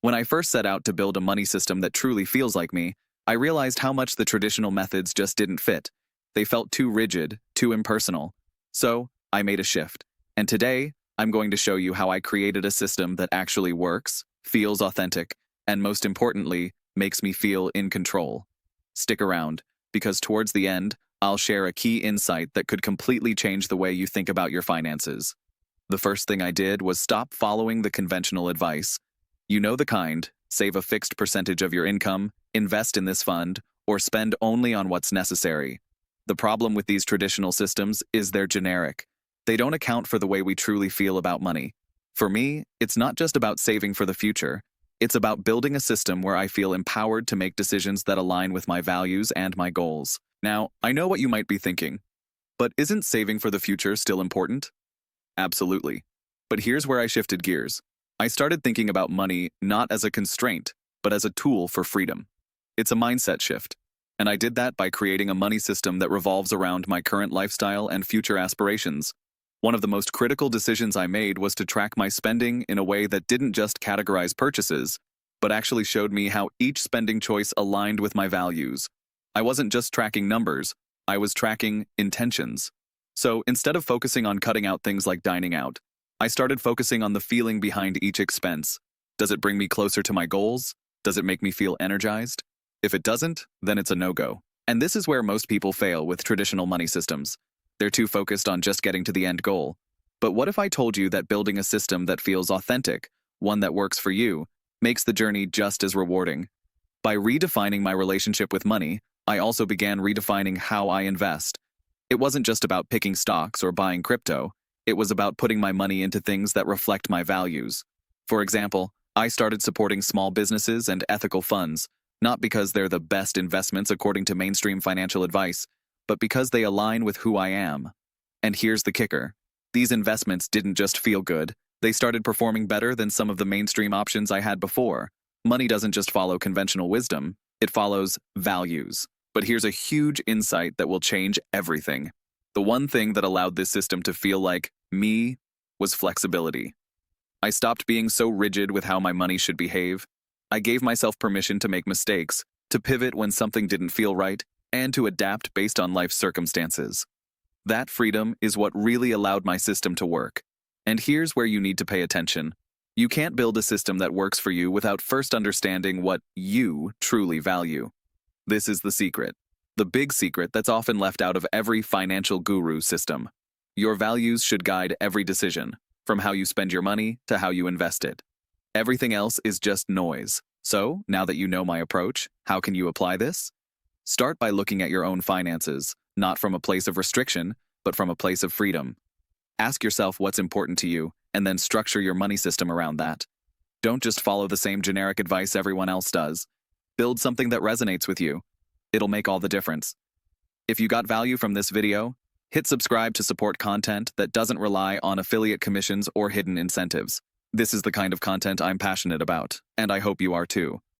When I first set out to build a money system that truly feels like me, I realized how much the traditional methods just didn't fit. They felt too rigid, too impersonal. So, I made a shift. And today, I'm going to show you how I created a system that actually works, feels authentic, and most importantly, makes me feel in control. Stick around, because towards the end, I'll share a key insight that could completely change the way you think about your finances. The first thing I did was stop following the conventional advice. You know the kind: save a fixed percentage of your income, invest in this fund, or spend only on what's necessary. The problem with these traditional systems is they're generic. They don't account for the way we truly feel about money. For me, it's not just about saving for the future. It's about building a system where I feel empowered to make decisions that align with my values and my goals. Now, I know what you might be thinking, but isn't saving for the future still important? Absolutely. But here's where I shifted gears. I started thinking about money not as a constraint, but as a tool for freedom. It's a mindset shift. And I did that by creating a money system that revolves around my current lifestyle and future aspirations. One of the most critical decisions I made was to track my spending in a way that didn't just categorize purchases, but actually showed me how each spending choice aligned with my values. I wasn't just tracking numbers, I was tracking intentions. So instead of focusing on cutting out things like dining out, I started focusing on the feeling behind each expense. Does it bring me closer to my goals? Does it make me feel energized? If it doesn't, then it's a no-go. And this is where most people fail with traditional money systems. They're too focused on just getting to the end goal. But what if I told you that building a system that feels authentic, one that works for you, makes the journey just as rewarding? By redefining my relationship with money, I also began redefining how I invest. It wasn't just about picking stocks or buying crypto. It was about putting my money into things that reflect my values. For example, I started supporting small businesses and ethical funds, not because they're the best investments according to mainstream financial advice, but because they align with who I am. And here's the kicker. These investments didn't just feel good, they started performing better than some of the mainstream options I had before. Money doesn't just follow conventional wisdom, it follows values. But here's a huge insight that will change everything. The one thing that allowed this system to feel like me was flexibility. I stopped being so rigid with how my money should behave. I gave myself permission to make mistakes, to pivot when something didn't feel right, and to adapt based on life's circumstances. That freedom is what really allowed my system to work. And here's where you need to pay attention. You can't build a system that works for you without first understanding what you truly value. This is the secret. The big secret that's often left out of every financial guru system. Your values should guide every decision, from how you spend your money to how you invest it. Everything else is just noise. So, now that you know my approach, how can you apply this? Start by looking at your own finances, not from a place of restriction, but from a place of freedom. Ask yourself what's important to you, and then structure your money system around that. Don't just follow the same generic advice everyone else does. Build something that resonates with you. It'll make all the difference. If you got value from this video, hit subscribe to support content that doesn't rely on affiliate commissions or hidden incentives. This is the kind of content I'm passionate about, and I hope you are too.